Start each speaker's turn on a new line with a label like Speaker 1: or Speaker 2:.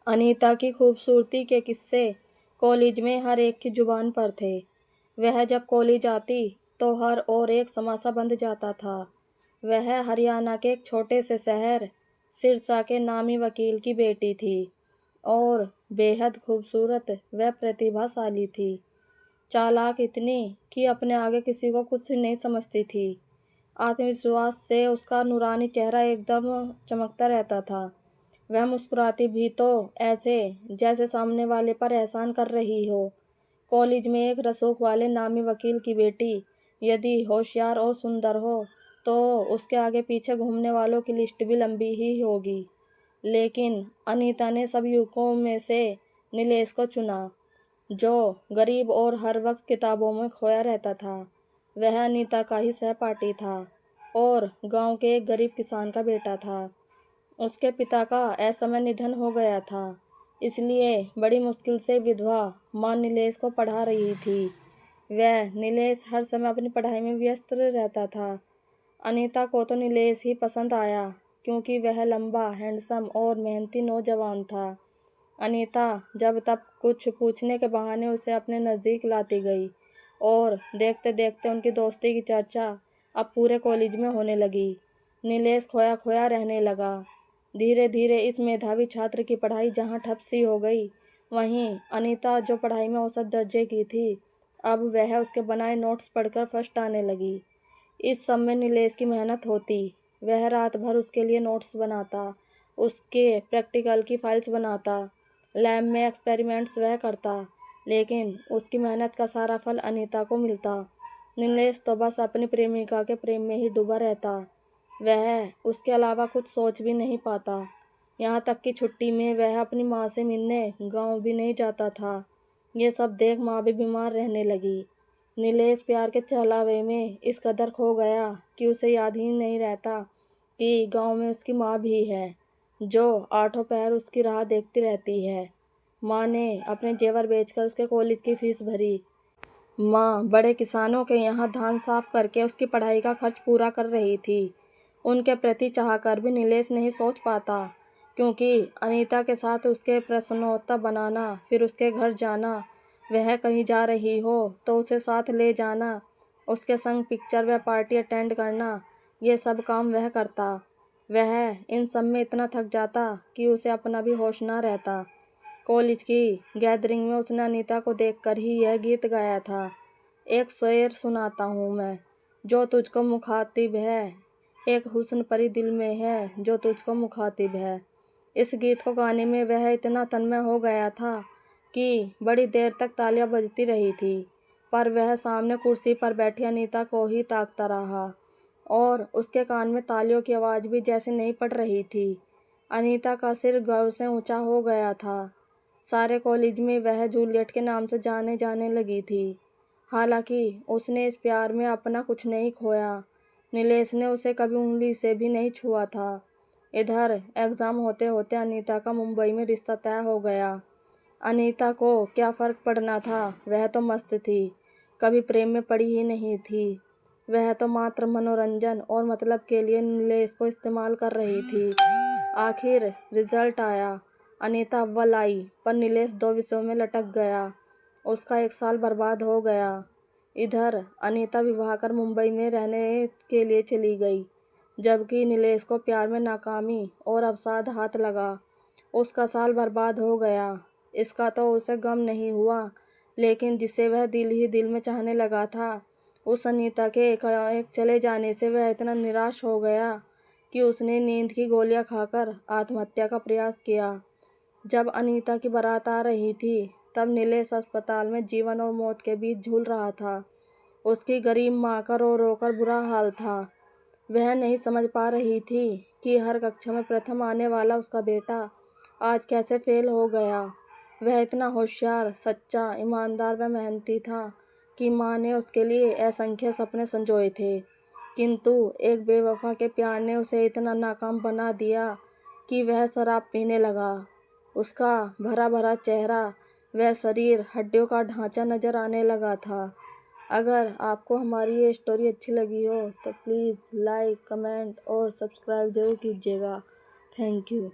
Speaker 1: अनीता की खूबसूरती के किस्से कॉलेज में हर एक की जुबान पर थे। वह जब कॉलेज आती तो हर और एक समासा बंध जाता था। वह हरियाणा के एक छोटे से शहर सिरसा के नामी वकील की बेटी थी और बेहद खूबसूरत व प्रतिभाशाली थी। चालाक इतनी कि अपने आगे किसी को कुछ नहीं समझती थी। आत्मविश्वास से उसका नूरानी चेहरा एकदम चमकता रहता था। वह मुस्कुराती भी तो ऐसे जैसे सामने वाले पर एहसान कर रही हो। कॉलेज में एक रसूख वाले नामी वकील की बेटी यदि होशियार और सुंदर हो तो उसके आगे पीछे घूमने वालों की लिस्ट भी लंबी ही होगी। लेकिन अनीता ने सब युवकों में से नीलेश को चुना, जो गरीब और हर वक्त किताबों में खोया रहता था। वह अनीता का ही सहपाठी था और गांव के एक गरीब किसान का बेटा था। उसके पिता का असमय निधन हो गया था, इसलिए बड़ी मुश्किल से विधवा माँ नीलेश को पढ़ा रही थी। वह नीलेश हर समय अपनी पढ़ाई में व्यस्त रहता था। अनीता को तो नीलेश ही पसंद आया क्योंकि वह लंबा, हैंडसम और मेहनती नौजवान था। अनीता जब तब कुछ पूछने के बहाने उसे अपने नज़दीक लाती गई और देखते देखते उनकी दोस्ती की चर्चा अब पूरे कॉलेज में होने लगी। नीलेश खोया खोया रहने लगा। धीरे धीरे इस मेधावी छात्र की पढ़ाई जहाँ ठप सी हो गई, वहीं अनीता जो पढ़ाई में औसत दर्जे की थी, अब वह उसके बनाए नोट्स पढ़कर फर्स्ट आने लगी। इस सब में नीलेश की मेहनत होती। वह रात भर उसके लिए नोट्स बनाता, उसके प्रैक्टिकल की फाइल्स बनाता, लैब में एक्सपेरिमेंट्स वह करता, लेकिन उसकी मेहनत का सारा फल अनीता को मिलता। नीलेश तो बस अपनी प्रेमिका के प्रेम में ही डूबा रहता। वह उसके अलावा कुछ सोच भी नहीं पाता। यहाँ तक कि छुट्टी में वह अपनी माँ से मिलने गांव भी नहीं जाता था। ये सब देख माँ भी बीमार रहने लगी। नीलेश प्यार के चहलावे में इस कदर खो गया कि उसे याद ही नहीं रहता कि गांव में उसकी माँ भी है, जो आठों पहर उसकी राह देखती रहती है। माँ ने अपने जेवर बेचकर उसके कॉलेज की फीस भरी। माँ बड़े किसानों के यहाँ धान साफ करके उसकी पढ़ाई का खर्च पूरा कर रही थी। उनके प्रति चाहकर भी नीलेश नहीं सोच पाता, क्योंकि अनीता के साथ उसके प्रश्नोत्तर बनाना, फिर उसके घर जाना, वह कहीं जा रही हो तो उसे साथ ले जाना, उसके संग पिक्चर व पार्टी अटेंड करना, ये सब काम वह करता। वह इन सब में इतना थक जाता कि उसे अपना भी होश ना रहता। कॉलेज की गैदरिंग में उसने अनीता को देखकर ही यह गीत गाया था। एक शेर सुनाता हूँ मैं, जो तुझको मुखातिब है, एक हुस्न परी दिल में है जो तुझको मुखातिब है। इस गीत को गाने में वह इतना तन्मय हो गया था कि बड़ी देर तक तालियां बजती रही थी, पर वह सामने कुर्सी पर बैठी अनीता को ही ताकता रहा और उसके कान में तालियों की आवाज़ भी जैसे नहीं पड़ रही थी। अनीता का सिर गर्व से ऊंचा हो गया था। सारे कॉलेज में वह जूलियट के नाम से जाने जाने लगी थी। हालांकि उसने इस प्यार में अपना कुछ नहीं खोया। नीलेश ने उसे कभी उंगली से भी नहीं छुआ था। इधर एग्ज़ाम होते होते अनीता का मुंबई में रिश्ता तय हो गया। अनीता को क्या फ़र्क पड़ना था, वह तो मस्त थी, कभी प्रेम में पड़ी ही नहीं थी। वह तो मात्र मनोरंजन और मतलब के लिए नीलेश को इस्तेमाल कर रही थी। आखिर रिजल्ट आया। अनीता अव्वल आई, पर नीलेश 2 विषयों में लटक गया। उसका 1 साल बर्बाद हो गया। इधर अनीता विवाह कर मुंबई में रहने के लिए चली गई, जबकि नीलेश को प्यार में नाकामी और अवसाद हाथ लगा। उसका साल बर्बाद हो गया। इसका तो उसे गम नहीं हुआ, लेकिन जिसे वह दिल ही दिल में चाहने लगा था, उस अनीता के एकाएक चले जाने से वह इतना निराश हो गया कि उसने नींद की गोलियां खाकर आत्महत्या का प्रयास किया। जब अनीता की बारात आ रही थी, तब नीलेश अस्पताल में जीवन और मौत के बीच झूल रहा था। उसकी गरीब माँ का रो रो कर बुरा हाल था। वह नहीं समझ पा रही थी कि हर कक्षा में प्रथम आने वाला उसका बेटा आज कैसे फेल हो गया। वह इतना होशियार, सच्चा, ईमानदार व मेहनती था कि माँ ने उसके लिए असंख्य सपने संजोए थे, किंतु एक बेवफा के प्यार ने उसे इतना नाकाम बना दिया कि वह शराब पीने लगा। उसका भरा भरा चेहरा वह शरीर हड्डियों का ढांचा नजर आने लगा था। अगर आपको हमारी ये स्टोरी अच्छी लगी हो तो प्लीज़ लाइक, कमेंट और सब्सक्राइब ज़रूर कीजिएगा। Thank you.